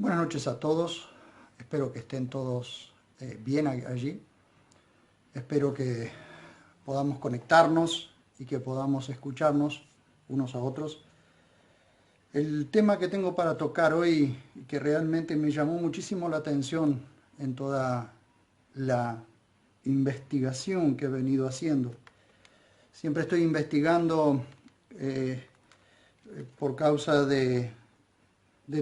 Buenas noches a todos, espero que estén todos bien allí, espero que podamos conectarnos y que podamos escucharnos unos a otros. El tema que tengo para tocar hoy, que realmente me llamó muchísimo la atención en toda la investigación que he venido haciendo. Siempre estoy investigando por causa de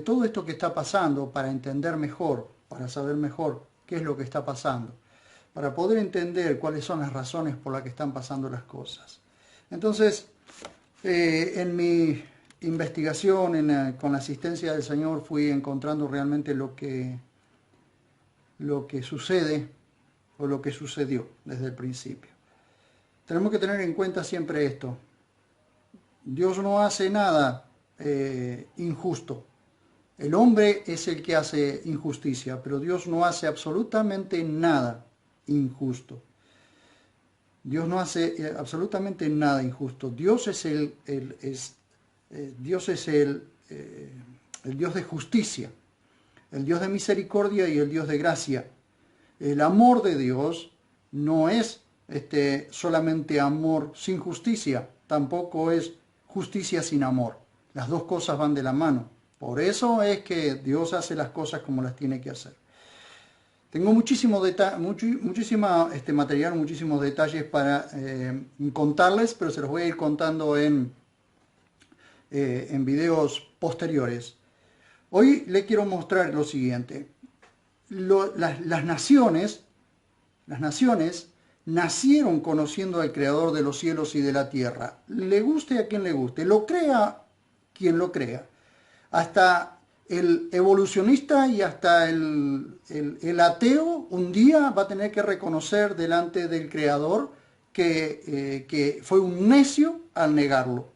todo esto que está pasando, para entender mejor, para saber mejor qué es lo que está pasando, para poder entender cuáles son las razones por las que están pasando las cosas. Entonces, en mi investigación, con la asistencia del Señor, fui encontrando realmente lo que sucede o lo que sucedió desde el principio. Tenemos que tener en cuenta siempre esto. Dios no hace nada injusto. El hombre es el que hace injusticia, pero Dios no hace absolutamente nada injusto. Dios no hace absolutamente nada injusto. Dios es el Dios de justicia, el Dios de misericordia y el Dios de gracia. El amor de Dios no es solamente amor sin justicia, tampoco es justicia sin amor. Las dos cosas van de la mano. Por eso es que Dios hace las cosas como las tiene que hacer. Tengo muchísimo material, muchísimos detalles para contarles, pero se los voy a ir contando en videos posteriores. Hoy le quiero mostrar lo siguiente. Las naciones nacieron conociendo al Creador de los cielos y de la tierra. Le guste a quien le guste, lo crea quien lo crea. Hasta el evolucionista y hasta el ateo un día va a tener que reconocer delante del Creador que fue un necio al negarlo.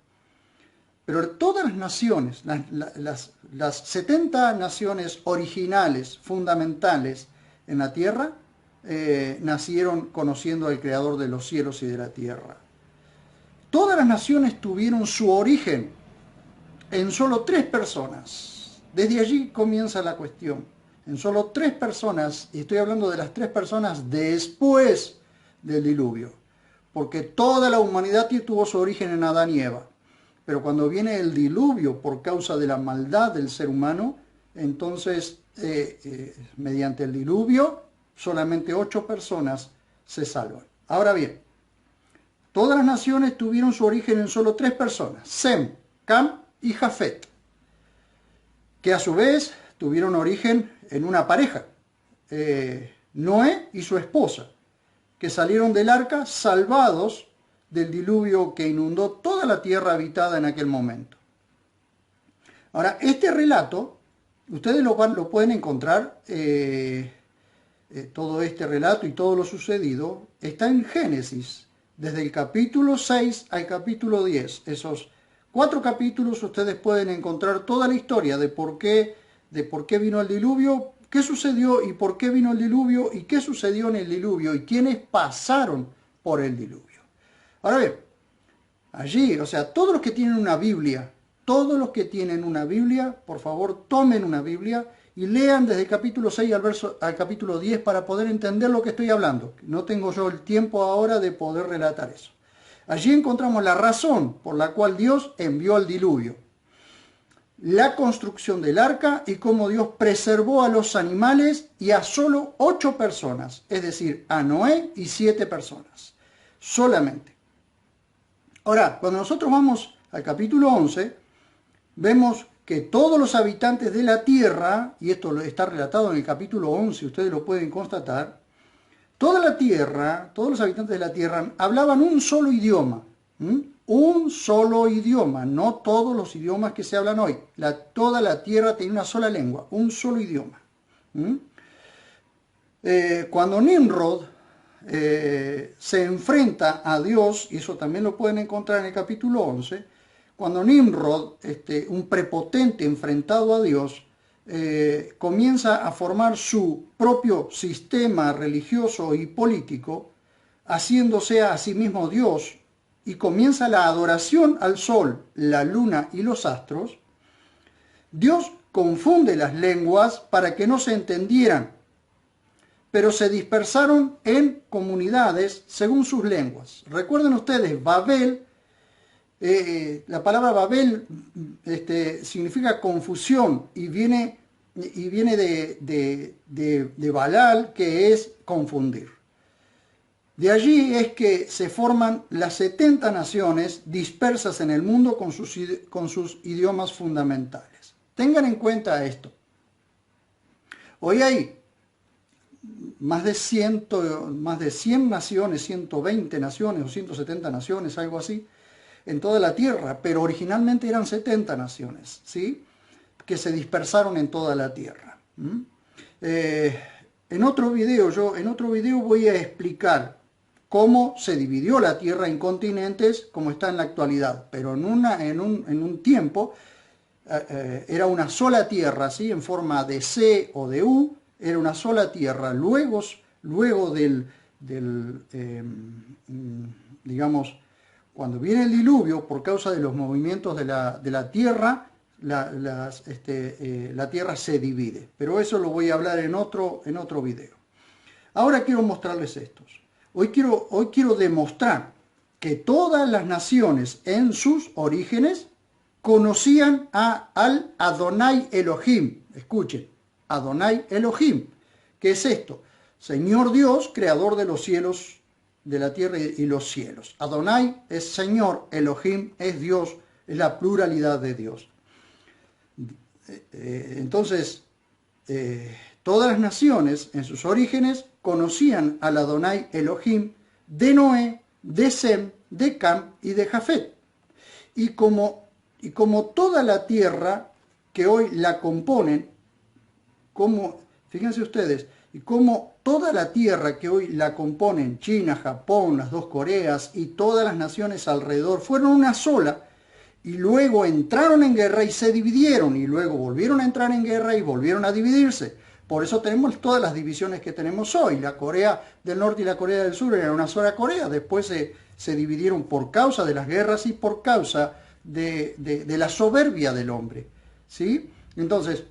Pero todas las naciones, las 70 naciones originales, fundamentales en la tierra, nacieron conociendo al Creador de los cielos y de la tierra. Todas las naciones tuvieron su origen en solo 3 personas. Desde allí comienza la cuestión. En solo 3 personas, y estoy hablando de las 3 personas después del diluvio, porque toda la humanidad tuvo su origen en Adán y Eva. Pero cuando viene el diluvio por causa de la maldad del ser humano, entonces mediante el diluvio solamente 8 personas se salvan. Ahora bien, todas las naciones tuvieron su origen en solo 3 personas: Sem, Cam y Jafet, que a su vez tuvieron origen en una pareja, Noé y su esposa, que salieron del arca salvados del diluvio que inundó toda la tierra habitada en aquel momento. Ahora, este relato, ustedes lo pueden encontrar, todo este relato y todo lo sucedido, está en Génesis, desde el capítulo 6 al capítulo 10. Esos 4 capítulos ustedes pueden encontrar toda la historia de por qué vino el diluvio, qué sucedió y por qué vino el diluvio y qué sucedió en el diluvio y quiénes pasaron por el diluvio. Ahora bien, allí, o sea, todos los que tienen una Biblia, por favor, tomen una Biblia y lean desde el capítulo 6 al capítulo 10 para poder entender lo que estoy hablando. No tengo yo el tiempo ahora de poder relatar eso. Allí encontramos la razón por la cual Dios envió el diluvio, la construcción del arca y cómo Dios preservó a los animales y a solo 8 personas, es decir, a Noé y 7 personas, solamente. Ahora, cuando nosotros vamos al capítulo 11, vemos que todos los habitantes de la tierra, y esto está relatado en el capítulo 11, ustedes lo pueden constatar, toda la tierra, todos los habitantes de la tierra hablaban un solo idioma. Un solo idioma, no todos los idiomas que se hablan hoy. Toda la tierra tenía una sola lengua, un solo idioma. Cuando Nimrod se enfrenta a Dios, y eso también lo pueden encontrar en el capítulo 11, cuando Nimrod, un prepotente enfrentado a Dios, comienza a formar su propio sistema religioso y político, haciéndose a sí mismo Dios, y comienza la adoración al sol, la luna y los astros, Dios confunde las lenguas para que no se entendieran, pero se dispersaron en comunidades según sus lenguas. Recuerden ustedes, Babel, la palabra Babel significa confusión y viene de Balal, que es confundir. De allí es que se forman las 70 naciones dispersas en el mundo con sus idiomas fundamentales. Tengan en cuenta esto. Hoy hay más de 100 naciones, 120 naciones o 170 naciones, algo así, en toda la tierra, pero originalmente eran 70 naciones, ¿sí?, que se dispersaron en toda la tierra. En otro video voy a explicar cómo se dividió la tierra en continentes como está en la actualidad, pero en un tiempo era una sola tierra, ¿sí?, en forma de C o de U, era una sola tierra. Luego digamos, cuando viene el diluvio, por causa de los movimientos de la tierra, la tierra se divide. Pero eso lo voy a hablar en otro video. Ahora quiero mostrarles estos. Hoy quiero demostrar que todas las naciones en sus orígenes conocían al Adonai Elohim. Escuchen, Adonai Elohim. ¿Qué es esto? Señor Dios, creador de los cielos, de la tierra y los cielos. Adonai es Señor, Elohim es Dios, es la pluralidad de Dios. Entonces, todas las naciones en sus orígenes conocían al Adonai Elohim de Noé, de Sem, de Cam y de Jafet. Y como toda la tierra que hoy la componen, fíjense ustedes, y como toda la tierra que hoy la componen, China, Japón, las dos Coreas y todas las naciones alrededor, fueron una sola, y luego entraron en guerra y se dividieron, y luego volvieron a entrar en guerra y volvieron a dividirse. Por eso tenemos todas las divisiones que tenemos hoy. La Corea del Norte y la Corea del Sur eran una sola Corea, después se dividieron por causa de las guerras y por causa de la soberbia del hombre, ¿sí? Entonces,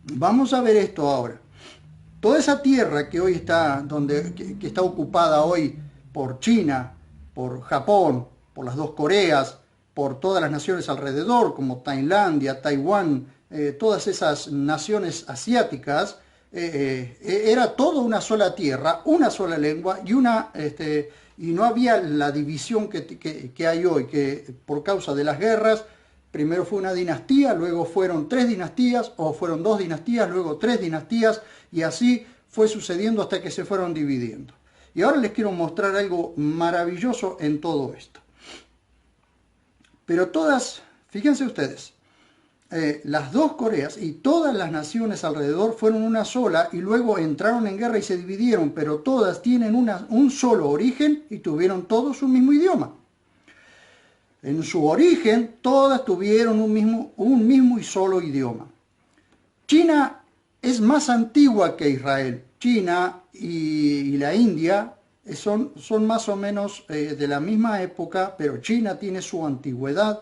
vamos a ver esto ahora. Toda esa tierra que hoy está, que está ocupada hoy por China, por Japón, por las dos Coreas, por todas las naciones alrededor, como Tailandia, Taiwán, todas esas naciones asiáticas, era toda una sola tierra, una sola lengua y no había la división que hay hoy, que por causa de las guerras, primero fue una dinastía, luego fueron 3 dinastías, o fueron 2 dinastías, luego 3 dinastías, y así fue sucediendo hasta que se fueron dividiendo. Y ahora les quiero mostrar algo maravilloso en todo esto. Pero todas, fíjense ustedes, las dos Coreas y todas las naciones alrededor fueron una sola y luego entraron en guerra y se dividieron, pero todas tienen un solo origen y tuvieron todos un mismo idioma. En su origen, todas tuvieron un mismo y solo idioma. China es más antigua que Israel. China y la India son más o menos de la misma época, pero China tiene su antigüedad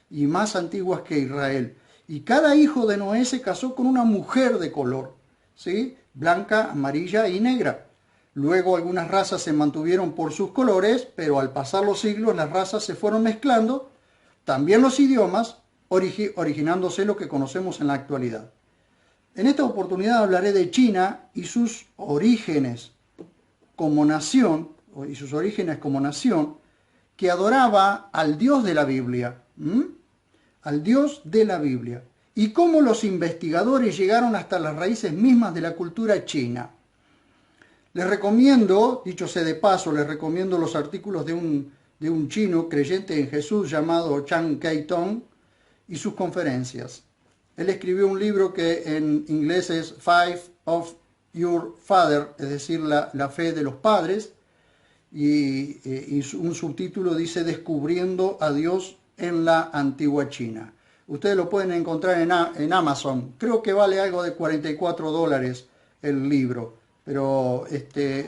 y más antiguas que Israel. Y cada hijo de Noé se casó con una mujer de color, ¿sí?, blanca, amarilla y negra. Luego algunas razas se mantuvieron por sus colores, pero al pasar los siglos las razas se fueron mezclando, también los idiomas, originándose lo que conocemos en la actualidad. En esta oportunidad hablaré de China y sus orígenes como nación, que adoraba al Dios de la Biblia, al Dios de la Biblia, y cómo los investigadores llegaron hasta las raíces mismas de la cultura china. Les recomiendo, dicho sea de paso, les recomiendo los artículos de un chino creyente en Jesús llamado Chan Kai-tong y sus conferencias. Él escribió un libro que en inglés es Faith of Your Father, es decir, la fe de los padres, y un subtítulo dice Descubriendo a Dios en la antigua China. Ustedes lo pueden encontrar en Amazon. Creo que vale algo de $44 el libro. Pero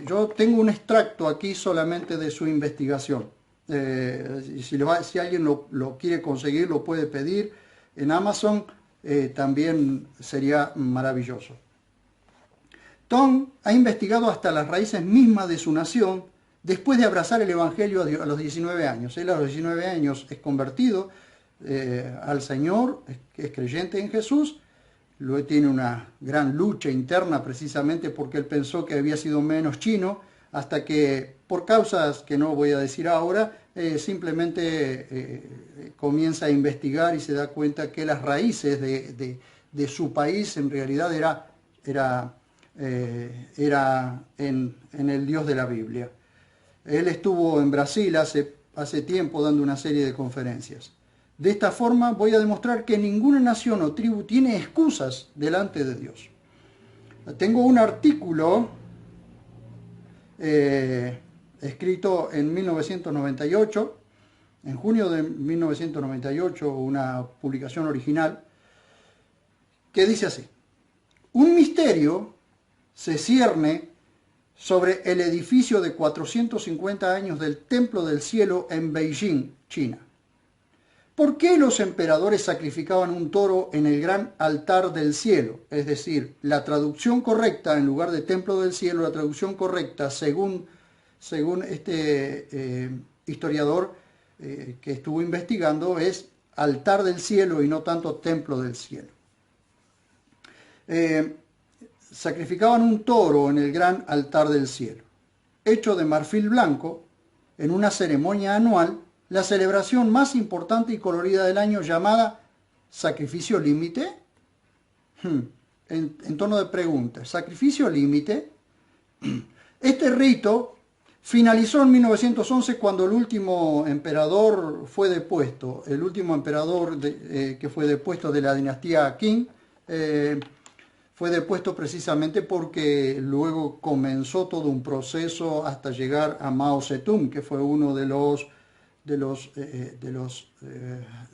yo tengo un extracto aquí solamente de su investigación. Si alguien lo quiere conseguir, lo puede pedir en Amazon. también sería maravilloso. Tong ha investigado hasta las raíces mismas de su nación después de abrazar el Evangelio a los 19 años. Él a los 19 años es convertido al Señor, es creyente en Jesús. Luego tiene una gran lucha interna precisamente porque él pensó que había sido menos chino, hasta que por causas que no voy a decir ahora, simplemente comienza a investigar y se da cuenta que las raíces de su país en realidad era en el Dios de la Biblia. Él estuvo en Brasil hace tiempo dando una serie de conferencias. De esta forma voy a demostrar que ninguna nación o tribu tiene excusas delante de Dios. Tengo un artículo escrito en 1998, en junio de 1998, una publicación original, que dice así: un misterio se cierne sobre el edificio de 450 años del Templo del Cielo en Beijing, China. ¿Por qué los emperadores sacrificaban un toro en el gran altar del cielo? Es decir, la traducción correcta, en lugar de Templo del Cielo, la traducción correcta, según este historiador que estuvo investigando, es altar del cielo y no tanto Templo del Cielo. Sacrificaban un toro en el gran altar del cielo, hecho de marfil blanco, en una ceremonia anual, la celebración más importante y colorida del año, llamada sacrificio límite. En tono de pregunta, ¿sacrificio límite? Este rito finalizó en 1911 cuando el último emperador fue depuesto. El último emperador que fue depuesto de la dinastía Qing fue depuesto precisamente porque luego comenzó todo un proceso hasta llegar a Mao Zedong, que fue uno de los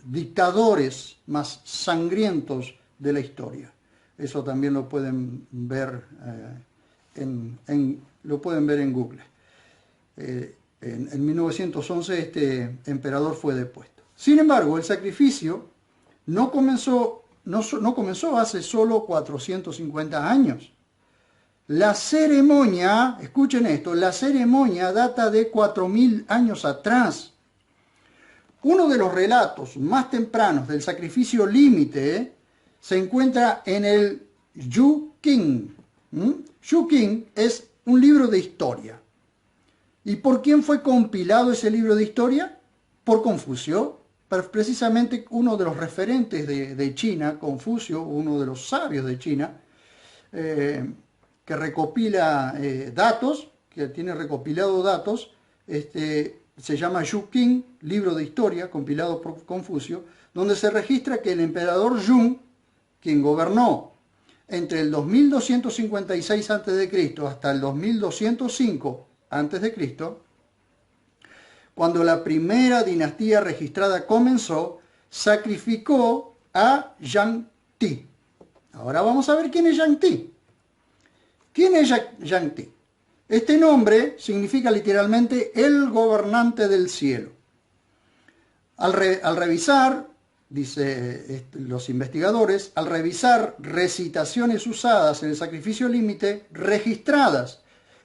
dictadores más sangrientos de la historia. Eso también lo pueden ver en Google. En 1911 este emperador fue depuesto. Sin embargo, el sacrificio no comenzó hace solo 450 años. La ceremonia, escuchen esto, la ceremonia data de 4000 años atrás. Uno de los relatos más tempranos del sacrificio límite se encuentra en el Yu Qing. Yu Qing es un libro de historia. ¿Y por quién fue compilado ese libro de historia? Por Confucio. Precisamente uno de los referentes de China, Confucio, uno de los sabios de China, que recopila datos, que tiene recopilado datos, se llama Yu Qing, libro de historia, compilado por Confucio, donde se registra que el emperador Yun, quien gobernó entre el 2256 a.C. hasta el 2205 a.C., cuando la primera dinastía registrada comenzó, sacrificó a Yang Ti. Ahora vamos a ver quién es Yang Ti. ¿Quién es Yang Ti? Este nombre significa literalmente el gobernante del cielo. Al revisar, dice los investigadores, al revisar recitaciones usadas en el sacrificio límite, registradas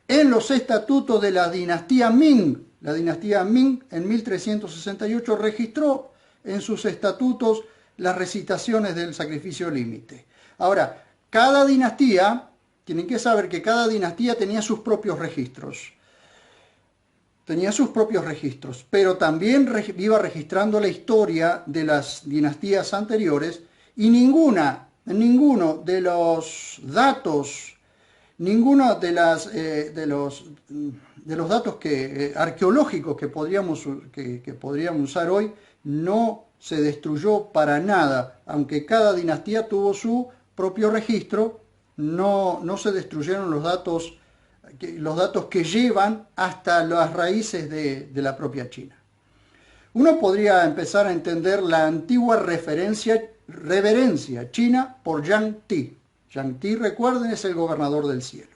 en los estatutos de la dinastía Ming. La dinastía Ming en 1368 registró en sus estatutos las recitaciones del sacrificio límite. Ahora, cada dinastía, tienen que saber que cada dinastía tenía sus propios registros. Pero también iba registrando la historia de las dinastías anteriores y ninguno de los datos, de los datos arqueológicos que podríamos usar hoy no se destruyó para nada. Aunque cada dinastía tuvo su propio registro, no se destruyeron los datos que llevan hasta las raíces de la propia China. Uno podría empezar a entender la antigua reverencia china por Yang Ti. Yang Ti, recuerden, es el gobernador del cielo.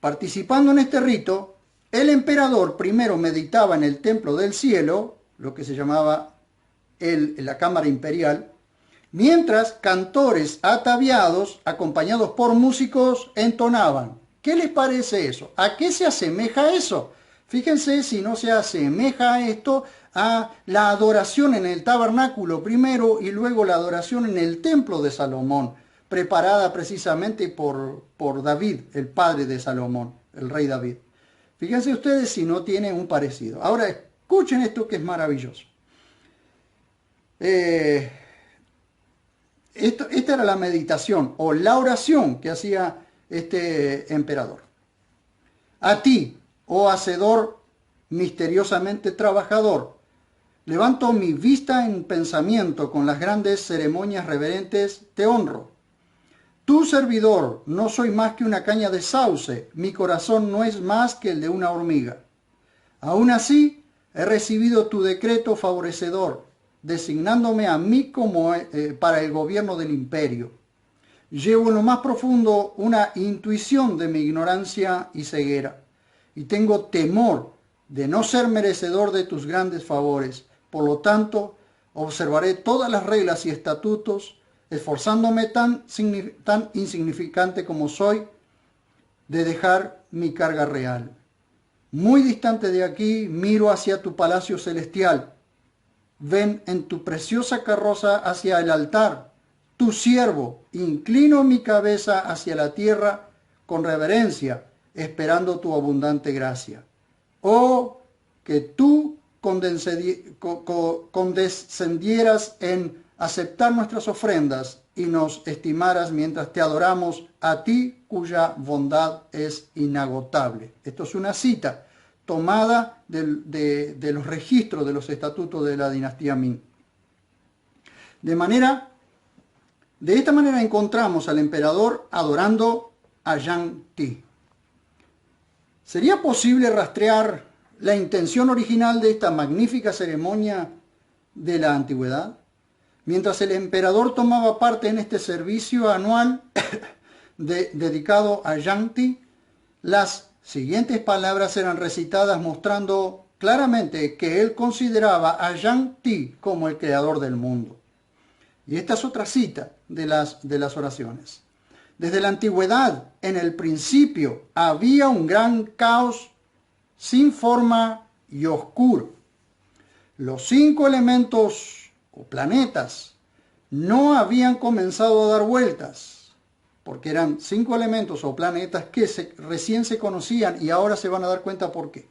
Participando en este rito, el emperador primero meditaba en el templo del cielo, lo que se llamaba la cámara imperial, mientras cantores ataviados, acompañados por músicos, entonaban. ¿Qué les parece eso? ¿A qué se asemeja eso? Fíjense si no se asemeja esto a la adoración en el tabernáculo primero y luego la adoración en el templo de Salomón, preparada precisamente por David, el padre de Salomón, el rey David. Fíjense ustedes si no tiene un parecido. Ahora escuchen esto que es maravilloso. Esta era la meditación o la oración que hacía este emperador. A ti, oh hacedor misteriosamente trabajador, levanto mi vista en pensamiento, con las grandes ceremonias reverentes te honro. Tu servidor, no soy más que una caña de sauce, mi corazón no es más que el de una hormiga. Aún así, he recibido tu decreto favorecedor, designándome a mí como para el gobierno del imperio. Llevo en lo más profundo una intuición de mi ignorancia y ceguera, y tengo temor de no ser merecedor de tus grandes favores. Por lo tanto, observaré todas las reglas y estatutos, esforzándome tan insignificante como soy, de dejar mi carga real. Muy distante de aquí, miro hacia tu palacio celestial. Ven en tu preciosa carroza hacia el altar, tu siervo, inclino mi cabeza hacia la tierra con reverencia, esperando tu abundante gracia. Oh, que tú condescendieras en aceptar nuestras ofrendas y nos estimaras mientras te adoramos a ti, cuya bondad es inagotable. Esto es una cita tomada de los registros de los estatutos de la dinastía Ming. De esta manera encontramos al emperador adorando a Yang Ti. ¿Sería posible rastrear la intención original de esta magnífica ceremonia de la antigüedad? Mientras el emperador tomaba parte en este servicio anual dedicado a Yang Ti, las siguientes palabras eran recitadas mostrando claramente que él consideraba a Yang Ti como el creador del mundo. Y esta es otra cita de las oraciones. Desde la antigüedad, en el principio, había un gran caos sin forma y oscuro. Los 5 elementos o planetas no habían comenzado a dar vueltas, porque eran 5 elementos o planetas que recién se conocían y ahora se van a dar cuenta por qué.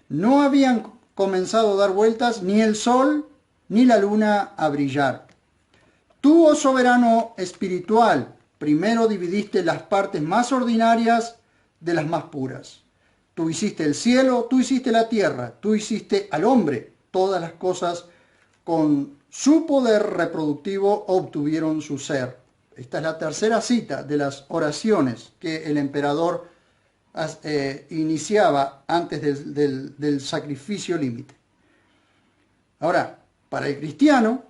No habían comenzado a dar vueltas ni el sol ni la luna a brillar. Tú, oh soberano espiritual, primero dividiste las partes más ordinarias de las más puras. Tú hiciste el cielo, tú hiciste la tierra, tú hiciste al hombre. Todas las cosas con su poder reproductivo obtuvieron su ser. Esta es la tercera cita de las oraciones que el emperador iniciaba antes del sacrificio límite. Ahora, para el cristiano,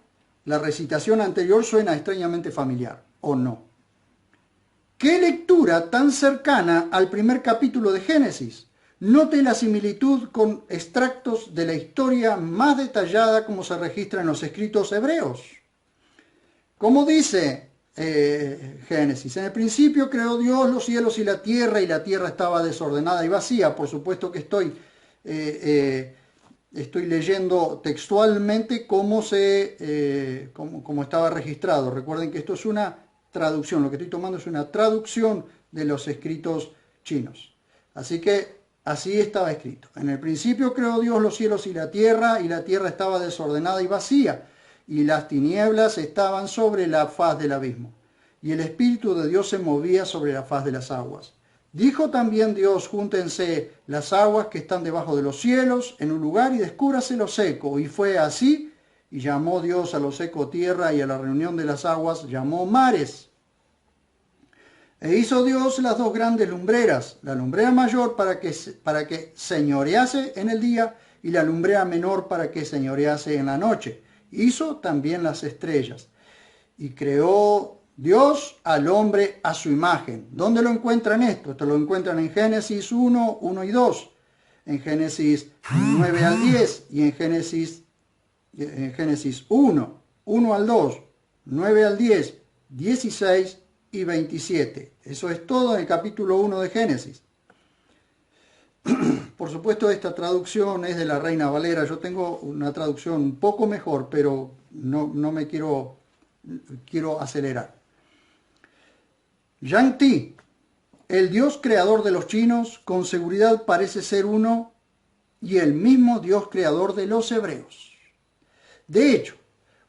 la recitación anterior suena extrañamente familiar, ¿o no? ¿Qué lectura tan cercana al primer capítulo de Génesis? Note la similitud con extractos de la historia más detallada como se registra en los escritos hebreos. Como dice Génesis, en el principio creó Dios los cielos y la tierra estaba desordenada y vacía. Por supuesto que estoy leyendo textualmente cómo estaba registrado. Recuerden que esto es una traducción, lo que estoy tomando es una traducción de los escritos chinos. Así que así estaba escrito. En el principio creó Dios los cielos y la tierra estaba desordenada y vacía, y las tinieblas estaban sobre la faz del abismo, y el Espíritu de Dios se movía sobre la faz de las aguas. Dijo también Dios: júntense las aguas que están debajo de los cielos en un lugar y descúbrase lo seco. Y fue así, y llamó Dios a lo seco tierra, y a la reunión de las aguas llamó mares. E hizo Dios las 2 grandes lumbreras, la lumbrera mayor para que señorease en el día, y la lumbrera menor para que señorease en la noche. Hizo también las estrellas. Y creó Dios al hombre a su imagen. ¿Dónde lo encuentran esto? Esto lo encuentran en Génesis 1, 1 y 2, en Génesis 9 al 10 y en Génesis 1, 1 al 2, 9 al 10, 16 y 27. Eso es todo en el capítulo 1 de Génesis. Por supuesto, esta traducción es de la Reina Valera. Yo tengo una traducción un poco mejor, pero no me quiero acelerar. Yang Ti, el Dios creador de los chinos, con seguridad parece ser uno y el mismo Dios creador de los hebreos. De hecho,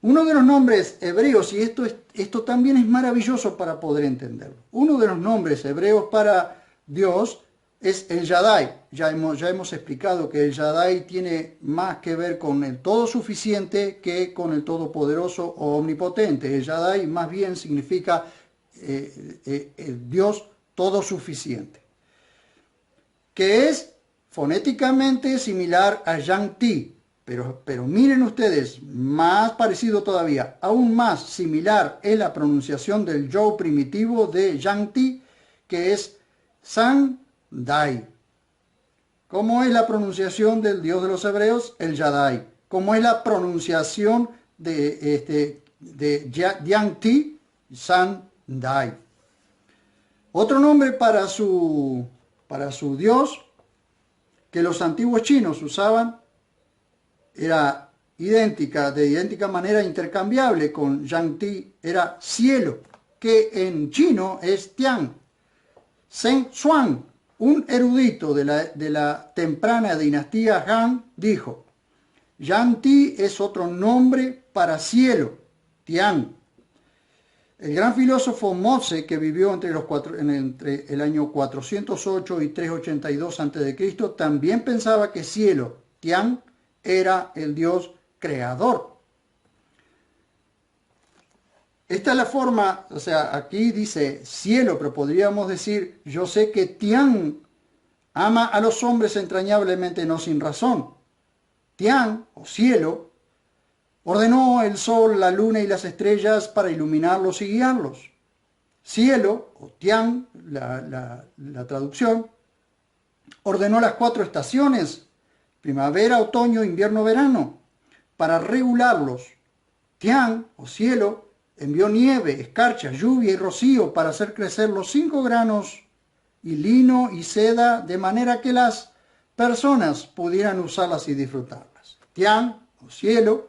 uno de los nombres hebreos, y esto también es maravilloso para poder entenderlo, uno de los nombres hebreos para Dios es el Shaddai. Ya hemos explicado que el Shaddai tiene más que ver con el todo suficiente que con el todopoderoso o omnipotente. El Shaddai más bien significa el Dios todo suficiente, que es fonéticamente similar a Yang Ti, pero miren ustedes, más parecido todavía, aún más similar es la pronunciación del yo primitivo de Yang Ti, que es San Dai. ¿Cómo es la pronunciación del Dios de los hebreos? El Shaddai. ¿Cómo es la pronunciación de Yang Ti? San Dai. Otro nombre para su Dios que los antiguos chinos usaban era de idéntica manera intercambiable con Yang Ti, era cielo, que en chino es Tian. Zheng Xuan, un erudito de la temprana dinastía Han, dijo: Yang Ti es otro nombre para cielo, Tian. El gran filósofo Moze, que vivió entre el año 408 y 382 a.C., también pensaba que cielo, Tian, era el Dios creador. Esta es la forma, o sea, aquí dice cielo, pero podríamos decir, yo sé que Tian ama a los hombres entrañablemente, no sin razón. Tian, o cielo, ordenó el sol, la luna y las estrellas para iluminarlos y guiarlos. Cielo, o Tian, la traducción, ordenó las 4 estaciones, primavera, otoño, invierno, verano, para regularlos. Tian, o cielo, envió nieve, escarcha, lluvia y rocío para hacer crecer los 5 granos y lino y seda, de manera que las personas pudieran usarlas y disfrutarlas. Tian, o cielo,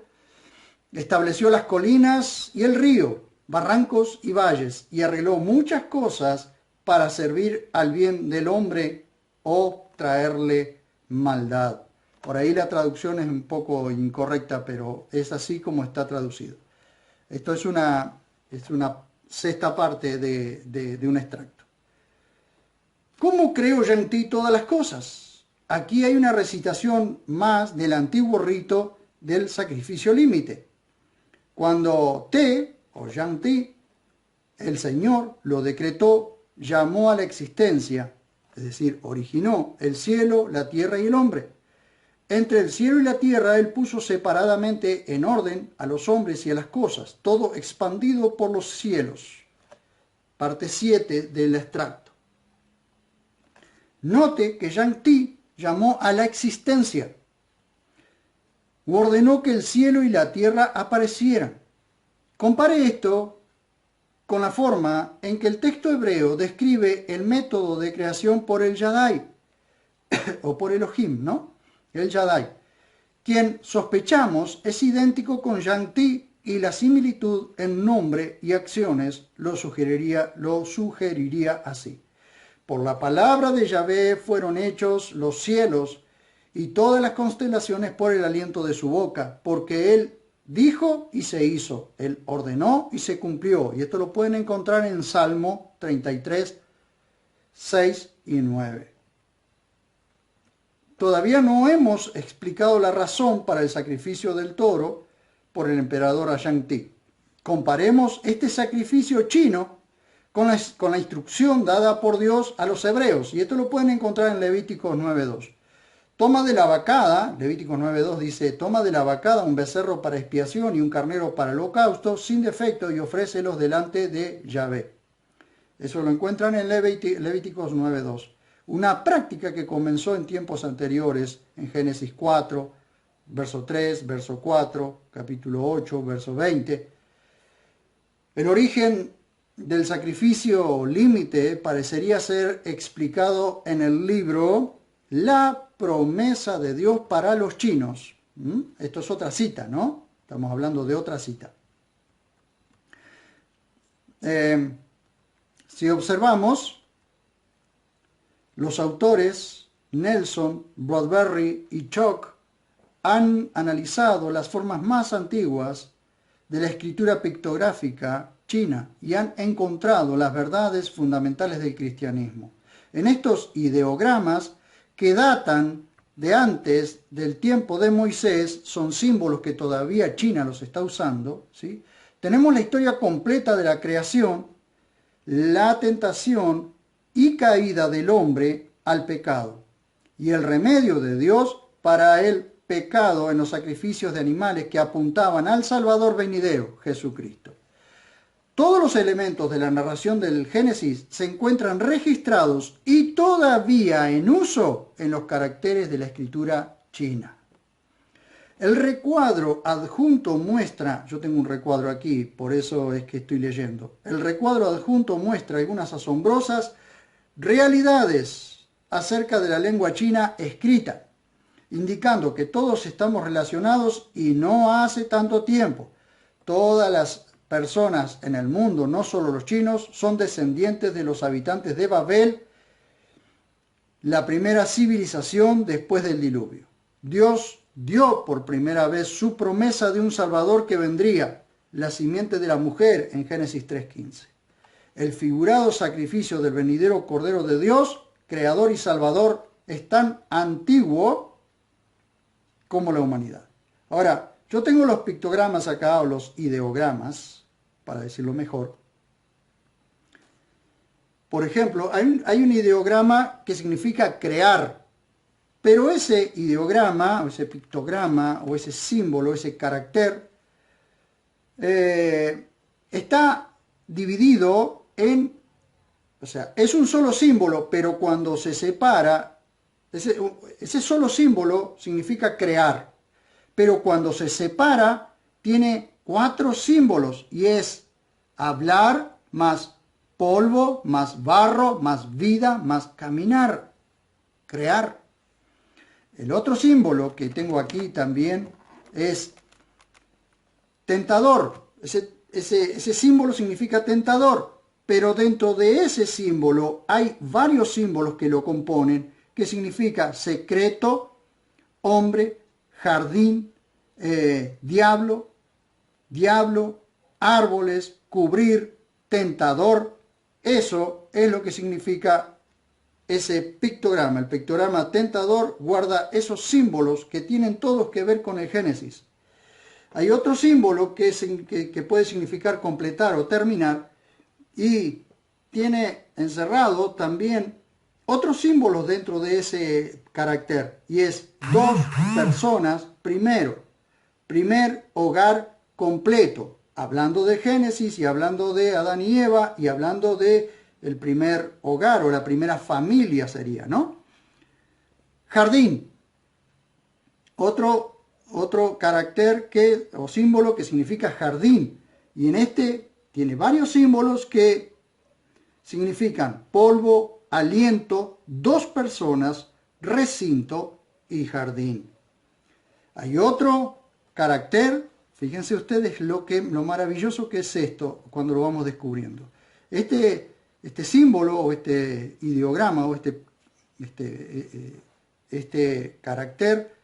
estableció las colinas y el río, barrancos y valles, y arregló muchas cosas para servir al bien del hombre o traerle maldad. Por ahí la traducción es un poco incorrecta, pero es así como está traducido. Esto es una sexta parte de un extracto. ¿Cómo creó Yang Ti todas las cosas? Aquí hay una recitación más del antiguo rito del sacrificio límite. Cuando Te, o Yang Ti, el Señor, lo decretó, llamó a la existencia, es decir, originó el cielo, la tierra y el hombre. Entre el cielo y la tierra Él puso separadamente en orden a los hombres y a las cosas, todo expandido por los cielos. Parte 7 del extracto. Note que Yang Ti llamó a la existencia, ordenó que el cielo y la tierra aparecieran. Compare esto con la forma en que el texto hebreo describe el método de creación por el Shaddai, o por Elohim, ¿no? El Shaddai, quien sospechamos es idéntico con Yang Ti, y la similitud en nombre y acciones lo sugeriría así. Por la palabra de Yahvé fueron hechos los cielos y todas las constelaciones por el aliento de su boca, porque Él dijo y se hizo, Él ordenó y se cumplió. Y esto lo pueden encontrar en Salmo 33, 6 y 9. Todavía no hemos explicado la razón para el sacrificio del toro por el emperador Yang Ti. Comparemos este sacrificio chino con la instrucción dada por Dios a los hebreos, y esto lo pueden encontrar en Levíticos 9.2. Toma de la vacada, Levíticos 9.2 dice, toma de la vacada un becerro para expiación y un carnero para holocausto, sin defecto, y ofrécelos delante de Yahvé. Eso lo encuentran en Levíticos 9.2. Una práctica que comenzó en tiempos anteriores, en Génesis 4, verso 3, verso 4, capítulo 8, verso 20. El origen del sacrificio límite parecería ser explicado en el libro La promesa de Dios para los chinos. Esto es otra cita, ¿no? Estamos hablando de otra cita. Si observamos, los autores Nelson, Bradbury y Chock han analizado las formas más antiguas de la escritura pictográfica china y han encontrado las verdades fundamentales del cristianismo. En estos ideogramas, que datan de antes del tiempo de Moisés, son símbolos que todavía China los está usando, ¿sí? Tenemos la historia completa de la creación, la tentación y caída del hombre al pecado, y el remedio de Dios para el pecado en los sacrificios de animales que apuntaban al Salvador venidero, Jesucristo. Todos los elementos de la narración del Génesis se encuentran registrados y todavía en uso en los caracteres de la escritura china. El recuadro adjunto muestra, yo tengo un recuadro aquí, por eso es que estoy leyendo. El recuadro adjunto muestra algunas asombrosas realidades acerca de la lengua china escrita, indicando que todos estamos relacionados y no hace tanto tiempo. Todas las personas en el mundo, no solo los chinos, son descendientes de los habitantes de Babel, la primera civilización después del diluvio. Dios dio por primera vez su promesa de un Salvador que vendría, la simiente de la mujer, en Génesis 3:15. El figurado sacrificio del venidero Cordero de Dios, Creador y Salvador, es tan antiguo como la humanidad. Ahora, yo tengo los pictogramas acá, o los ideogramas, para decirlo mejor. Por ejemplo, hay un ideograma que significa crear, pero ese ideograma, o ese pictograma, o ese símbolo, ese carácter, está dividido en, o sea, es un solo símbolo, pero cuando se separa, ese solo símbolo significa crear, pero cuando se separa, tiene 4 símbolos, y es hablar, más polvo, más barro, más vida, más caminar, crear. El otro símbolo que tengo aquí también es tentador. Ese símbolo significa tentador, pero dentro de ese símbolo hay varios símbolos que lo componen, que significa secreto, hombre, jardín, diablo, árboles, cubrir, tentador. Eso es lo que significa ese pictograma. El pictograma tentador guarda esos símbolos que tienen todos que ver con el Génesis. Hay otro símbolo que puede significar completar o terminar, y tiene encerrado también otros símbolos dentro de ese carácter, y es 2 personas primero, primer hogar completo, hablando de Génesis y hablando de Adán y Eva y hablando de el primer hogar o la primera familia sería, ¿no? Jardín, otro carácter o símbolo que significa jardín, y en este tiene varios símbolos que significan polvo, aliento, 2 personas, recinto y jardín. Hay otro carácter, fíjense ustedes lo maravilloso que es esto cuando lo vamos descubriendo. Este símbolo o este ideograma o este carácter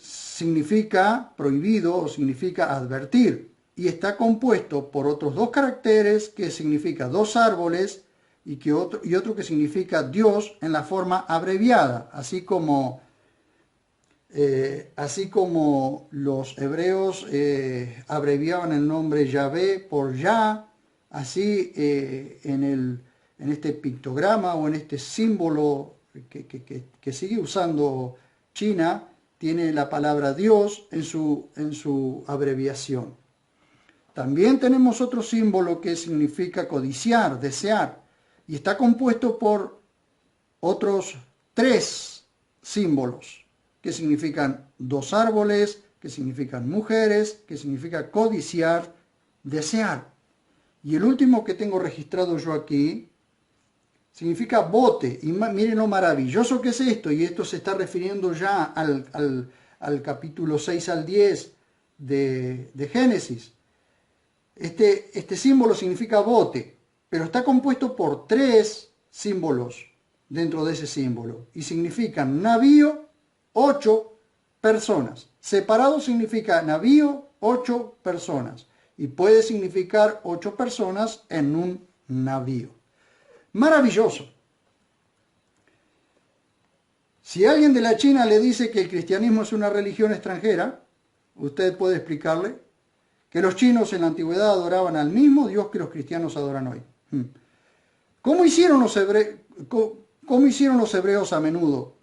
significa prohibido o significa advertir, y está compuesto por otros 2 caracteres que significa 2 árboles y otro que significa Dios en la forma abreviada, así como los hebreos abreviaban el nombre Yahvé por Yah. Así en este pictograma o en este símbolo que sigue usando China, tiene la palabra Dios en su abreviación. También tenemos otro símbolo que significa codiciar, desear, y está compuesto por otros 3 símbolos que significan 2 árboles, que significan mujeres, que significa codiciar, desear. Y el último que tengo registrado yo aquí significa bote. Y miren lo maravilloso que es esto. Y esto se está refiriendo ya al capítulo 6 al 10 de Génesis. Este símbolo significa bote, pero está compuesto por 3 símbolos dentro de ese símbolo. Y significan navío, 8 personas. Separado significa navío, 8 personas. Y puede significar 8 personas en un navío. Maravilloso. Si alguien de la China le dice que el cristianismo es una religión extranjera, usted puede explicarle que los chinos en la antigüedad adoraban al mismo Dios que los cristianos adoran hoy. ¿Cómo hicieron los hebreos a menudo?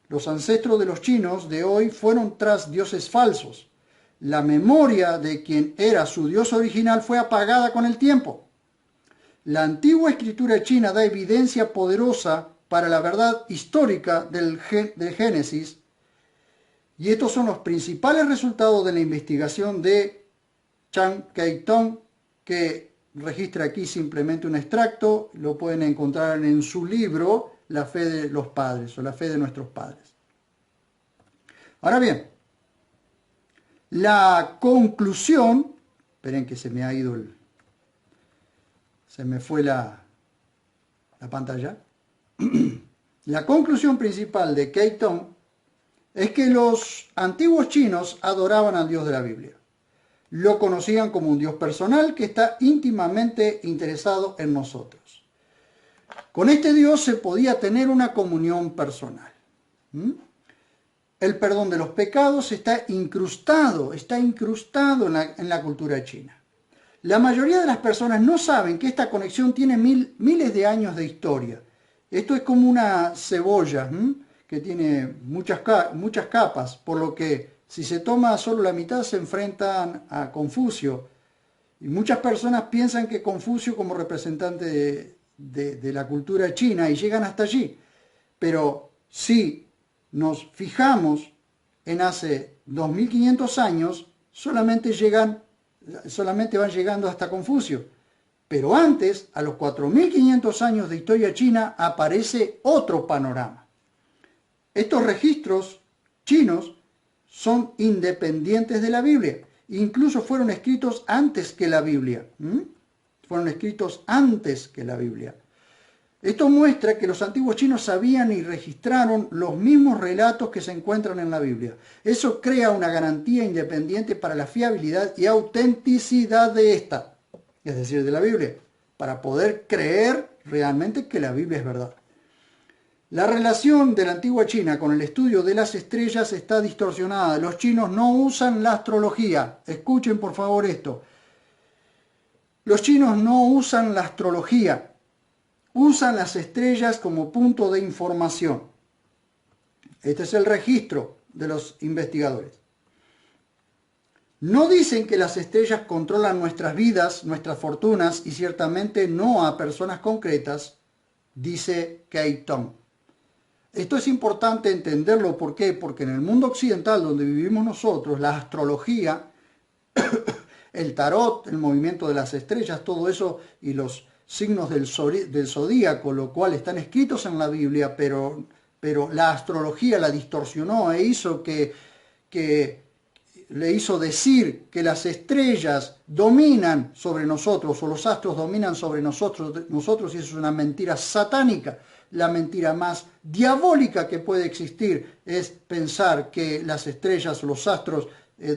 Los ancestros de los chinos de hoy fueron tras dioses falsos. La memoria de quien era su Dios original fue apagada con el tiempo. La antigua escritura china da evidencia poderosa para la verdad histórica del Génesis, y estos son los principales resultados de la investigación de Chan Kei-tong, que registra aquí simplemente un extracto. Lo pueden encontrar en su libro La fe de los padres o La fe de nuestros padres. Ahora bien, la conclusión, esperen que se me ha ido se me fue la pantalla. La conclusión principal de Kei-tong es que los antiguos chinos adoraban al Dios de la Biblia. Lo conocían como un Dios personal que está íntimamente interesado en nosotros. Con este Dios se podía tener una comunión personal. El perdón de los pecados está incrustado en la cultura china. La mayoría de las personas no saben que esta conexión tiene miles de años de historia. Esto es como una cebolla que tiene muchas capas, por lo que si se toma solo la mitad se enfrentan a Confucio. Y muchas personas piensan que Confucio como representante de la cultura china y llegan hasta allí. Pero si nos fijamos en hace 2500 años, solamente van llegando hasta Confucio. Pero antes, a los 4500 años de historia china, aparece otro panorama. Estos registros chinos son independientes de la Biblia. Incluso fueron escritos antes que la Biblia. Fueron escritos antes que la Biblia. Esto muestra que los antiguos chinos sabían y registraron los mismos relatos que se encuentran en la Biblia. Eso crea una garantía independiente para la fiabilidad y autenticidad de esta, es decir, de la Biblia, para poder creer realmente que la Biblia es verdad. La relación de la antigua China con el estudio de las estrellas está distorsionada. Los chinos no usan la astrología. Escuchen por favor esto. Los chinos no usan la astrología. Usan las estrellas como punto de información. Este es el registro de los investigadores. No dicen que las estrellas controlan nuestras vidas, nuestras fortunas, y ciertamente no a personas concretas, dice Kei-tong. Esto es importante entenderlo. ¿Por qué? Porque en el mundo occidental donde vivimos nosotros, la astrología, el tarot, el movimiento de las estrellas, todo eso y los signos del zodíaco, lo cual están escritos en la Biblia, pero la astrología la distorsionó e hizo le hizo decir que las estrellas dominan sobre nosotros o los astros dominan sobre nosotros y eso es una mentira satánica. La mentira más diabólica que puede existir es pensar que las estrellas o los astros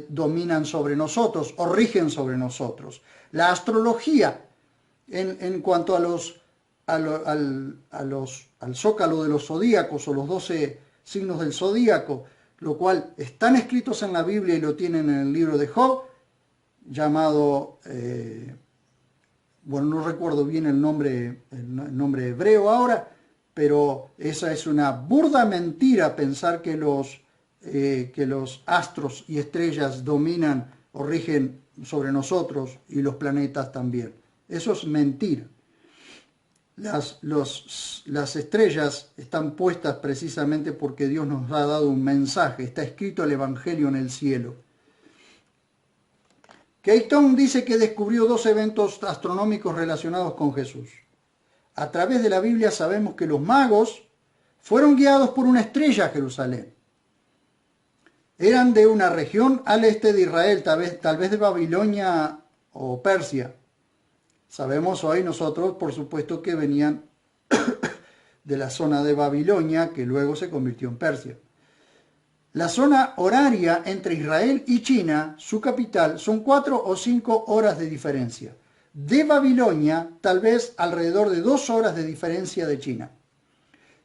dominan sobre nosotros o rigen sobre nosotros. La astrología, en cuanto al zócalo de los zodíacos o los 12 signos del zodíaco, lo cual están escritos en la Biblia y lo tienen en el libro de Job, llamado, bueno, no recuerdo bien el nombre hebreo ahora, pero esa es una burda mentira pensar que los astros y estrellas dominan o rigen sobre nosotros y los planetas también. Eso es mentira. Las estrellas están puestas precisamente porque Dios nos ha dado un mensaje. Está escrito el Evangelio en el cielo. Keaton dice que descubrió dos eventos astronómicos relacionados con Jesús. A través de la Biblia sabemos que los magos fueron guiados por una estrella a Jerusalén. Eran de una región al este de Israel, tal vez de Babilonia o Persia. Sabemos hoy nosotros, por supuesto, que venían de la zona de Babilonia, que luego se convirtió en Persia. La zona horaria entre Israel y China, su capital, son 4 o 5 horas de diferencia. De Babilonia, tal vez alrededor de 2 horas de diferencia de China.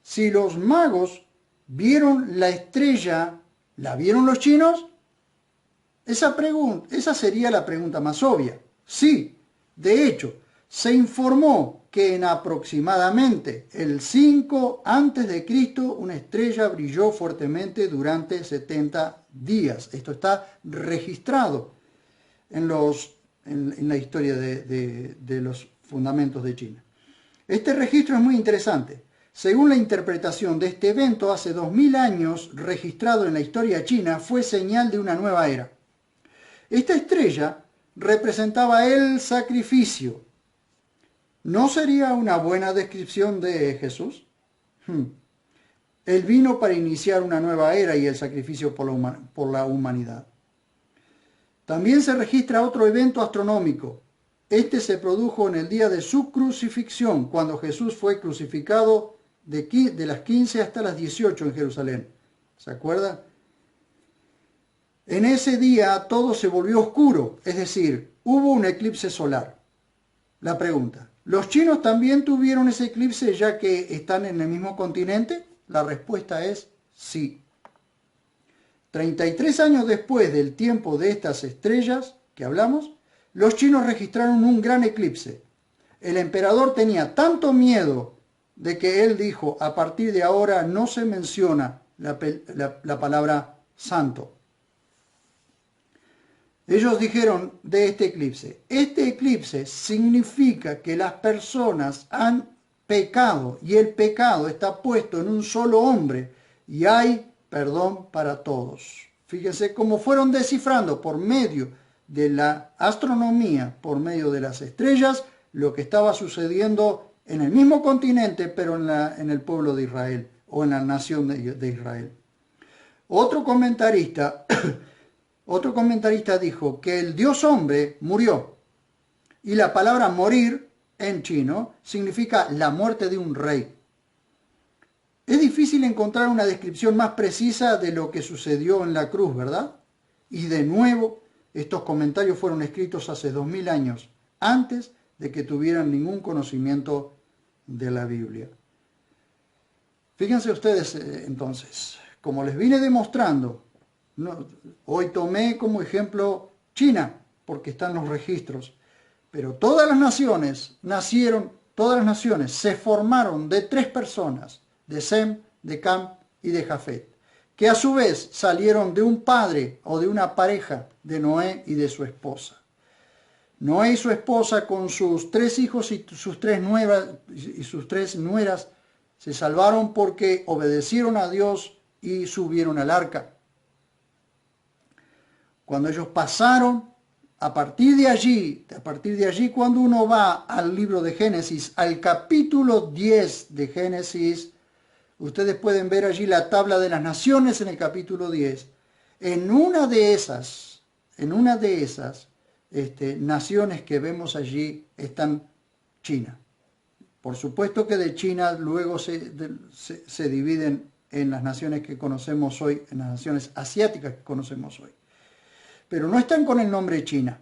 Si los magos vieron la estrella, ¿la vieron los chinos? Esa sería la pregunta más obvia. Sí, de hecho, se informó que en aproximadamente el 5 a.C. una estrella brilló fuertemente durante 70 días. Esto está registrado en la historia de los fundamentos de China. Este registro es muy interesante. Según la interpretación de este evento, hace 2000 años, registrado en la historia china, fue señal de una nueva era. Esta estrella representaba el sacrificio. ¿No sería una buena descripción de Jesús? Él vino para iniciar una nueva era y el sacrificio por la humanidad. También se registra otro evento astronómico. Este se produjo en el día de su crucifixión, cuando Jesús fue crucificado de las 15 hasta las 18 en Jerusalén. ¿Se acuerdan? En ese día todo se volvió oscuro, es decir, hubo un eclipse solar. La pregunta, ¿los chinos también tuvieron ese eclipse ya que están en el mismo continente? La respuesta es sí. 33 años después del tiempo de estas estrellas que hablamos, los chinos registraron un gran eclipse. El emperador tenía tanto miedo de que él dijo, a partir de ahora no se menciona la palabra santo. Ellos dijeron de este eclipse significa que las personas han pecado y el pecado está puesto en un solo hombre y hay perdón para todos. Fíjense cómo fueron descifrando por medio de la astronomía, por medio de las estrellas, lo que estaba sucediendo en el mismo continente, pero en el pueblo de Israel o en la nación de Israel. Otro comentarista dijo que el Dios hombre murió. Y la palabra morir en chino significa la muerte de un rey. Es difícil encontrar una descripción más precisa de lo que sucedió en la cruz, ¿verdad? Y de nuevo, estos comentarios fueron escritos hace 2000 años, antes de que tuvieran ningún conocimiento de la Biblia. Fíjense ustedes entonces, como les vine demostrando, hoy tomé como ejemplo China, porque están los registros, pero todas las naciones se formaron de 3 personas, de Sem, de Cam y de Jafet, que a su vez salieron de un padre o de una pareja de Noé y de su esposa. Noé y su esposa con sus 3 hijos y sus 3 nueras se salvaron porque obedecieron a Dios y subieron al arca. Cuando ellos pasaron, a partir de allí, cuando uno va al libro de Génesis, al capítulo 10 de Génesis, ustedes pueden ver allí la tabla de las naciones en el capítulo 10. En una de esas naciones que vemos allí están China. Por supuesto que de China luego se dividen en las naciones que conocemos hoy, en las naciones asiáticas que conocemos hoy. Pero no están con el nombre China.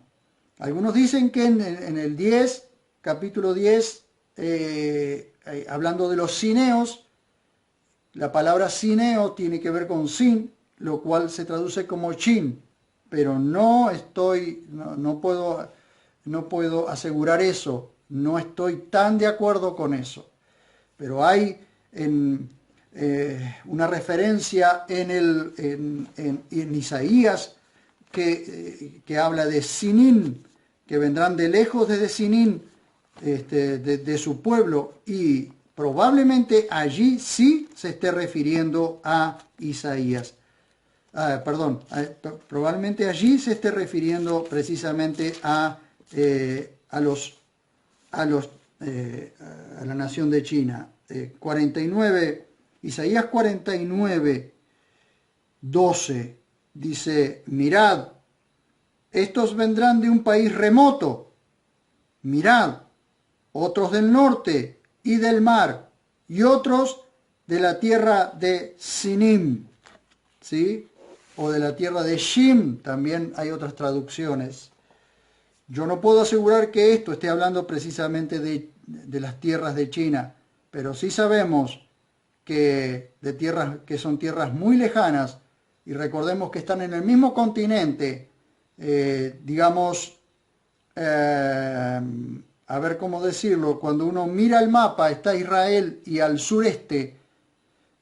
Algunos dicen que en el 10, capítulo 10, hablando de los cineos, la palabra cineo tiene que ver con sin, lo cual se traduce como chin, pero no puedo asegurar eso, no estoy tan de acuerdo con eso. Pero hay una referencia en Isaías que habla de Sinín, que vendrán de lejos desde Sinín, de su pueblo, y probablemente allí sí se esté refiriendo a Isaías. probablemente allí se esté refiriendo precisamente a la nación de China. 49, Isaías 49, 12 dice: mirad, estos vendrán de un país remoto, mirad, otros del norte y del mar, y otros de la tierra de Sinim, ¿sí? O de la tierra de Shim, también hay otras traducciones. Yo no puedo asegurar que esto esté hablando precisamente de las tierras de China, pero sí sabemos que de tierras que son tierras muy lejanas, y recordemos que están en el mismo continente, digamos, a ver cómo decirlo, cuando uno mira el mapa está Israel y al sureste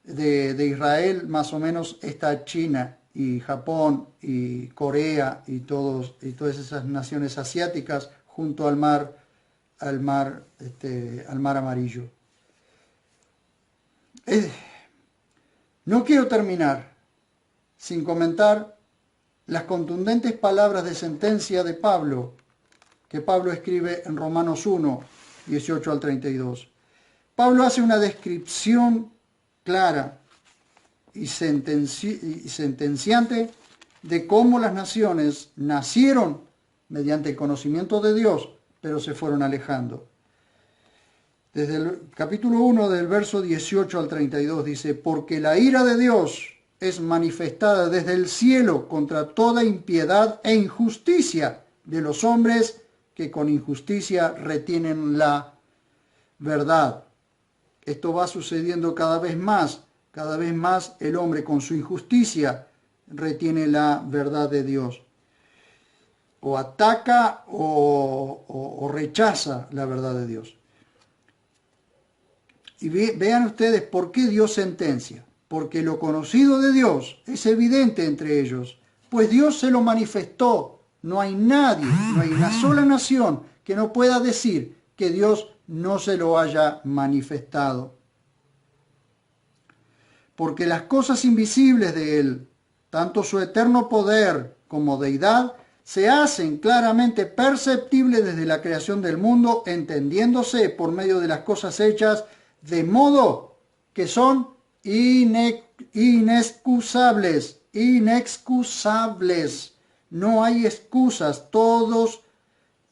de Israel más o menos está China y Japón y Corea y todas esas naciones asiáticas junto al mar Amarillo. No quiero terminar sin comentar las contundentes palabras de sentencia de Pablo, que Pablo escribe en Romanos 1, 18 al 32. Pablo hace una descripción clara y sentenciante de cómo las naciones nacieron mediante el conocimiento de Dios, pero se fueron alejando. Desde el capítulo 1 del verso 18 al 32 dice: porque la ira de Dios es manifestada desde el cielo contra toda impiedad e injusticia de los hombres que con injusticia retienen la verdad. Esto va sucediendo cada vez más el hombre con su injusticia retiene la verdad de Dios. O ataca o rechaza la verdad de Dios. Y vean ustedes por qué Dios sentencia. Porque lo conocido de Dios es evidente entre ellos, pues Dios se lo manifestó. No hay nadie, no hay una sola nación que no pueda decir que Dios no se lo haya manifestado. Porque las cosas invisibles de Él, tanto su eterno poder como deidad, se hacen claramente perceptibles desde la creación del mundo, entendiéndose por medio de las cosas hechas, de modo que son inexcusables. No hay excusas, todos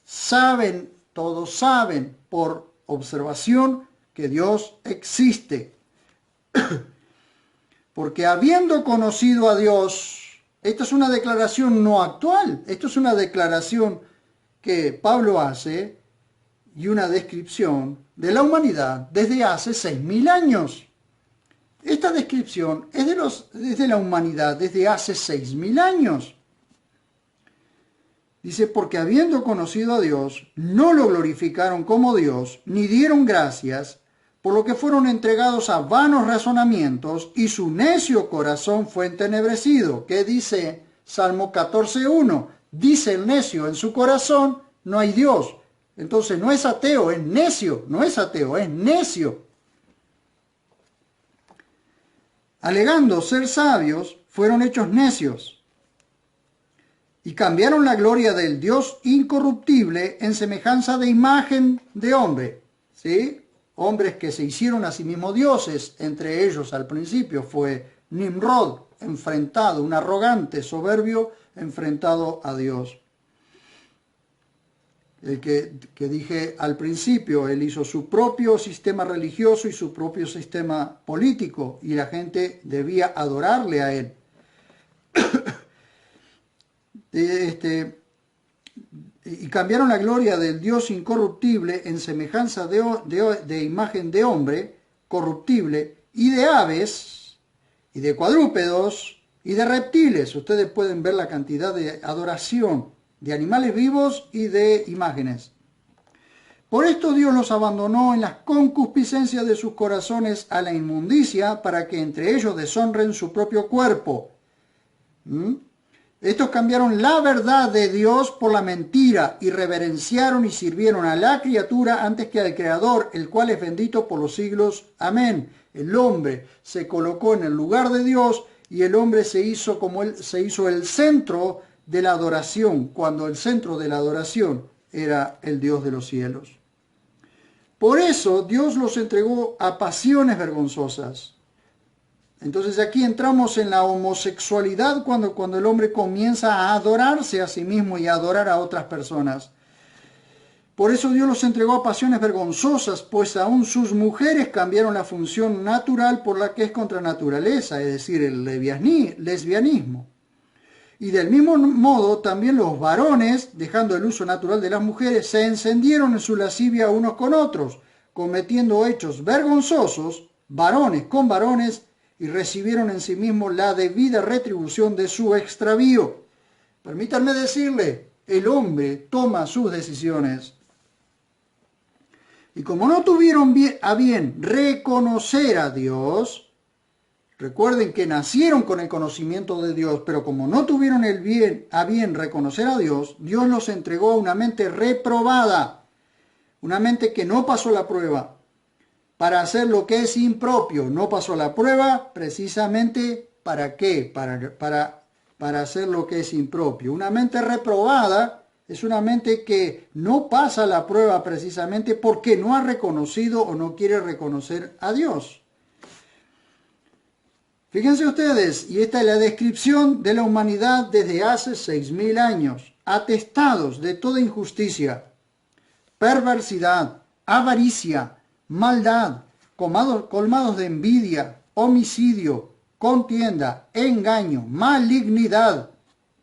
saben por observación que Dios existe. Porque habiendo conocido a Dios, esta es una declaración no actual, esto es una declaración que Pablo hace y una descripción de la humanidad desde hace 6.000 años. Esta descripción es de la humanidad desde hace 6.000 años. Dice: porque habiendo conocido a Dios, no lo glorificaron como Dios, ni dieron gracias, por lo que fueron entregados a vanos razonamientos, y su necio corazón fue entenebrecido. ¿Qué dice Salmo 14:1? Dice el necio en su corazón: no hay Dios. Entonces no es ateo, es necio. No es ateo, es necio. Alegando ser sabios, fueron hechos necios, y cambiaron la gloria del Dios incorruptible en semejanza de imagen de hombre. ¿Sí? Hombres que se hicieron a sí mismos dioses. Entre ellos al principio fue Nimrod, un arrogante, soberbio, enfrentado a Dios. El que dije al principio, él hizo su propio sistema religioso y su propio sistema político, y la gente debía adorarle a él. Y cambiaron la gloria del Dios incorruptible en semejanza de imagen de hombre, corruptible, y de aves, y de cuadrúpedos, y de reptiles. Ustedes pueden ver la cantidad de adoración de animales vivos y de imágenes. Por esto Dios los abandonó en las concupiscencias de sus corazones a la inmundicia, para que entre ellos deshonren su propio cuerpo. Estos cambiaron la verdad de Dios por la mentira, y reverenciaron y sirvieron a la criatura antes que al Creador, el cual es bendito por los siglos. Amén. El hombre se colocó en el lugar de Dios y el hombre se hizo el centro de la adoración, cuando el centro de la adoración era el Dios de los cielos. Por eso Dios los entregó a pasiones vergonzosas. Entonces aquí entramos en la homosexualidad cuando el hombre comienza a adorarse a sí mismo y a adorar a otras personas. Por eso Dios los entregó a pasiones vergonzosas, pues aún sus mujeres cambiaron la función natural por la que es contra naturaleza, es decir, el lesbianismo. Y del mismo modo también los varones, dejando el uso natural de las mujeres, se encendieron en su lascivia unos con otros, cometiendo hechos vergonzosos, varones con varones, y recibieron en sí mismos la debida retribución de su extravío. Permítanme decirle, el hombre toma sus decisiones. Y como no tuvieron a bien reconocer a Dios, recuerden que nacieron con el conocimiento de Dios, pero como no tuvieron a bien reconocer a Dios, Dios los entregó a una mente reprobada, una mente que no pasó la prueba, para hacer lo que es impropio. No pasó la prueba precisamente ¿para qué? Para hacer lo que es impropio. Una mente reprobada es una mente que no pasa la prueba precisamente porque no ha reconocido o no quiere reconocer a Dios. Fíjense ustedes, y esta es la descripción de la humanidad desde hace 6.000 años, atestados de toda injusticia, perversidad, avaricia, maldad, colmados de envidia, homicidio, contienda, engaño, malignidad.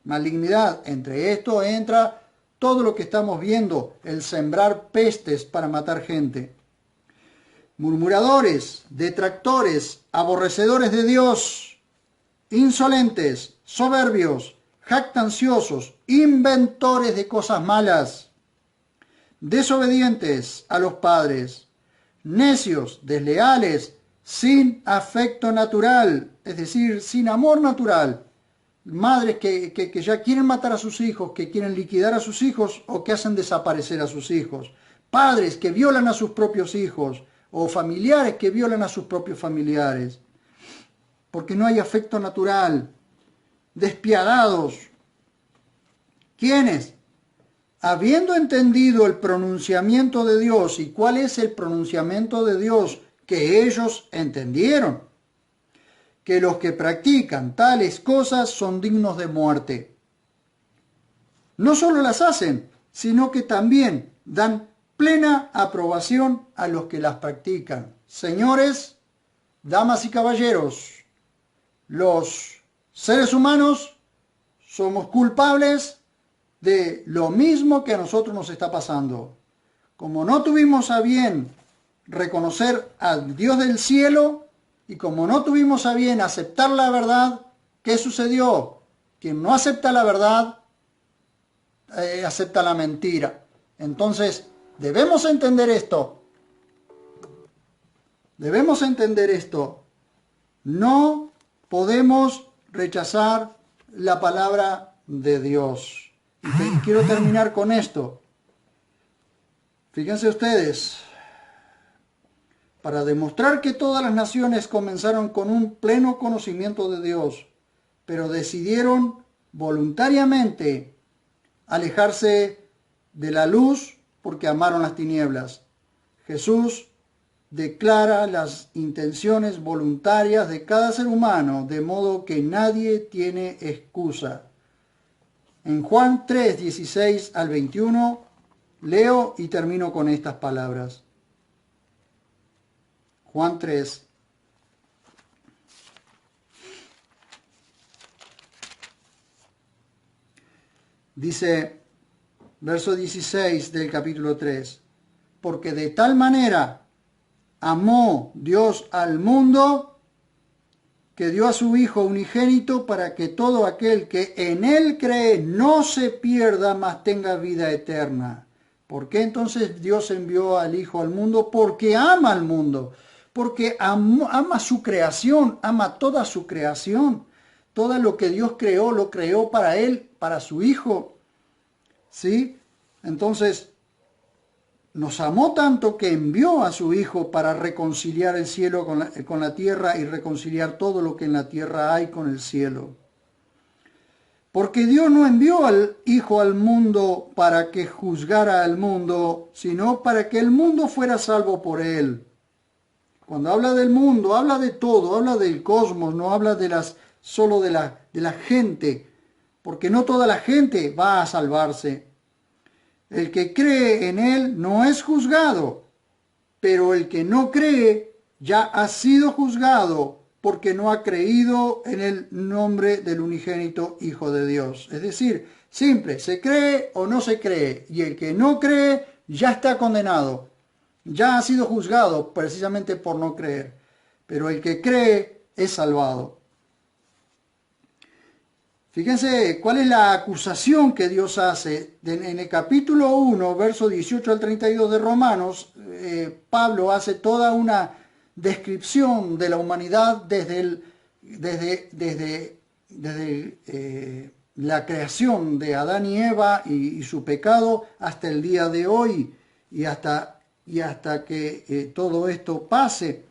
Malignidad, entre esto entra todo lo que estamos viendo, el sembrar pestes para matar gente. Murmuradores, detractores, aborrecedores de Dios, insolentes, soberbios, jactanciosos, inventores de cosas malas, desobedientes a los padres, necios, desleales, sin afecto natural, es decir, sin amor natural. Madres que ya quieren matar a sus hijos, que quieren liquidar a sus hijos o que hacen desaparecer a sus hijos. Padres que violan a sus propios hijos o familiares que violan a sus propios familiares. Porque no hay afecto natural. Despiadados. ¿Quiénes? Habiendo entendido el pronunciamiento de Dios, ¿y cuál es el pronunciamiento de Dios? Que ellos entendieron que los que practican tales cosas son dignos de muerte. No solo las hacen, sino que también dan plena aprobación a los que las practican. Señores, damas y caballeros, los seres humanos somos culpables de lo mismo que a nosotros nos está pasando. Como no tuvimos a bien reconocer al Dios del cielo y como no tuvimos a bien aceptar la verdad, ¿qué sucedió? Quien no acepta la verdad, acepta la mentira. Entonces, debemos entender esto. Debemos entender esto. No podemos rechazar la palabra de Dios. Y quiero terminar con esto. Fíjense ustedes, para demostrar que todas las naciones comenzaron con un pleno conocimiento de Dios, pero decidieron voluntariamente alejarse de la luz porque amaron las tinieblas. Jesús declara las intenciones voluntarias de cada ser humano, de modo que nadie tiene excusa. En Juan 3, 16 al 21, leo y termino con estas palabras. Juan 3. Dice, verso 16 del capítulo 3, porque de tal manera amó Dios al mundo que dio a su Hijo unigénito para que todo aquel que en Él cree no se pierda, mas tenga vida eterna. ¿Por qué entonces Dios envió al Hijo al mundo? Porque ama al mundo. Porque ama su creación, ama toda su creación. Todo lo que Dios creó, lo creó para Él, para su Hijo. ¿Sí? Entonces, nos amó tanto que envió a su Hijo para reconciliar el cielo con la tierra y reconciliar todo lo que en la tierra hay con el cielo. Porque Dios no envió al Hijo al mundo para que juzgara al mundo, sino para que el mundo fuera salvo por él. Cuando habla del mundo, habla de todo, habla del cosmos, no habla solo de la gente, porque no toda la gente va a salvarse. El que cree en él no es juzgado, pero el que no cree ya ha sido juzgado porque no ha creído en el nombre del unigénito Hijo de Dios. Es decir, simple, se cree o no se cree, y el que no cree ya está condenado, ya ha sido juzgado precisamente por no creer, pero el que cree es salvado. Fíjense cuál es la acusación que Dios hace. En el capítulo 1, verso 18 al 32 de Romanos, Pablo hace toda una descripción de la humanidad desde la creación de Adán y Eva y su pecado hasta el día de hoy y hasta que todo esto pase.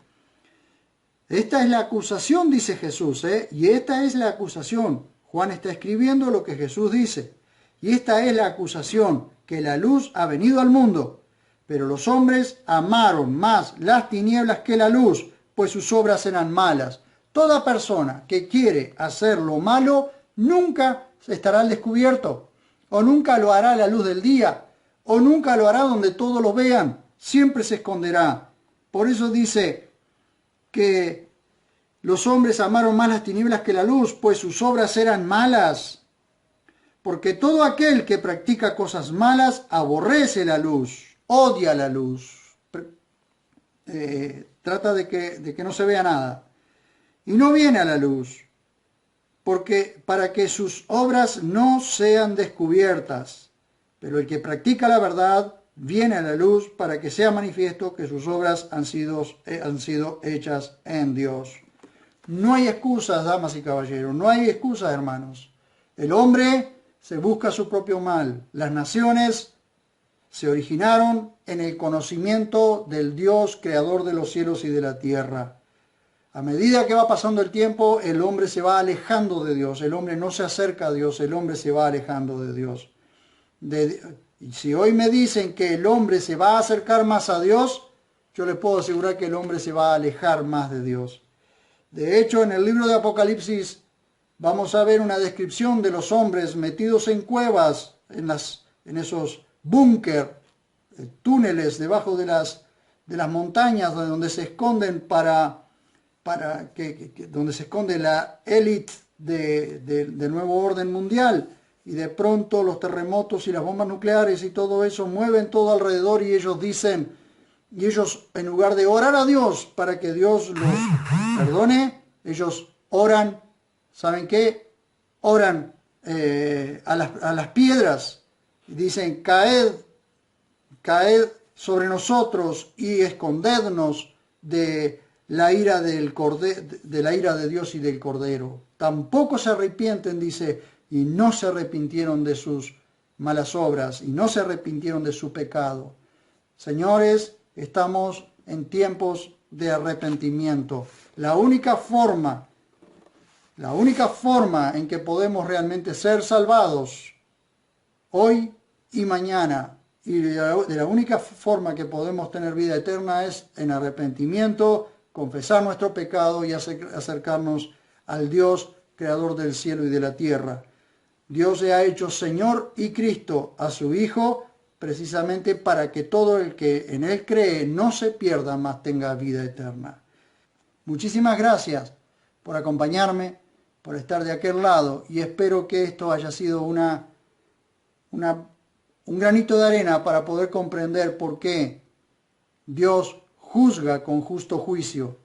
Esta es la acusación, dice Jesús, y esta es la acusación. Juan está escribiendo lo que Jesús dice. Y esta es la acusación, que la luz ha venido al mundo, pero los hombres amaron más las tinieblas que la luz, pues sus obras eran malas. Toda persona que quiere hacer lo malo nunca estará al descubierto, o nunca lo hará a la luz del día, o nunca lo hará donde todos lo vean, siempre se esconderá. Por eso dice que los hombres amaron más las tinieblas que la luz, pues sus obras eran malas. Porque todo aquel que practica cosas malas aborrece la luz, odia la luz, trata de que no se vea nada. Y no viene a la luz, para que sus obras no sean descubiertas. Pero el que practica la verdad viene a la luz para que sea manifiesto que sus obras han sido hechas en Dios. No hay excusas, damas y caballeros, no hay excusas, hermanos. El hombre se busca su propio mal. Las naciones se originaron en el conocimiento del Dios creador de los cielos y de la tierra. A medida que va pasando el tiempo, el hombre se va alejando de Dios. El hombre no se acerca a Dios, el hombre se va alejando de Dios. Y si hoy me dicen que el hombre se va a acercar más a Dios, yo les puedo asegurar que el hombre se va a alejar más de Dios. De hecho, en el libro de Apocalipsis vamos a ver una descripción de los hombres metidos en cuevas, en esos búnker, túneles debajo de las montañas donde se esconden donde se esconde la élite del nuevo orden mundial. Y de pronto los terremotos y las bombas nucleares y todo eso mueven todo alrededor y ellos dicen... Y ellos, en lugar de orar a Dios para que Dios los perdone, ellos oran, ¿saben qué? Oran a las piedras. Y dicen, caed sobre nosotros y escondednos de la ira de Dios y del Cordero. Tampoco se arrepienten, dice, y no se arrepintieron de sus malas obras, y no se arrepintieron de su pecado. Señores, estamos en tiempos de arrepentimiento. La única forma en que podemos realmente ser salvados hoy y mañana, y de la única forma que podemos tener vida eterna es en arrepentimiento, confesar nuestro pecado y acercarnos al Dios creador del cielo y de la tierra. Dios le ha hecho Señor y Cristo a su Hijo, precisamente para que todo el que en Él cree no se pierda, mas tenga vida eterna. Muchísimas gracias por acompañarme, por estar de aquel lado, y espero que esto haya sido un granito de arena para poder comprender por qué Dios juzga con justo juicio,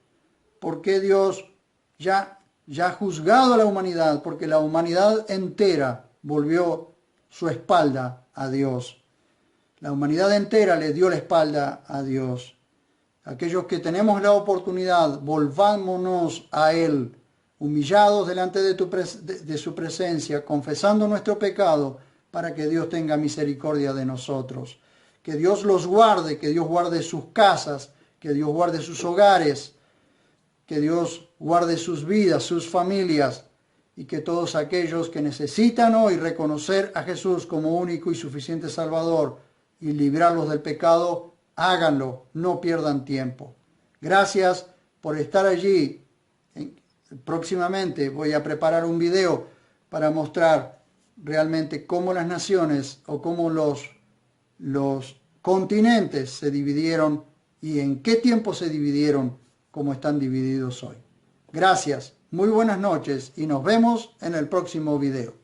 por qué Dios ya ha juzgado a la humanidad, porque la humanidad entera volvió su espalda a Dios. La humanidad entera le dio la espalda a Dios. Aquellos que tenemos la oportunidad, volvámonos a Él, humillados delante de su presencia, confesando nuestro pecado, para que Dios tenga misericordia de nosotros. Que Dios los guarde, que Dios guarde sus casas, que Dios guarde sus hogares, que Dios guarde sus vidas, sus familias, y que todos aquellos que necesitan hoy reconocer a Jesús como único y suficiente Salvador y librarlos del pecado, háganlo, no pierdan tiempo. Gracias por estar allí. Próximamente voy a preparar un video para mostrar realmente cómo las naciones o cómo los continentes se dividieron y en qué tiempo se dividieron como están divididos hoy. Gracias, muy buenas noches y nos vemos en el próximo video.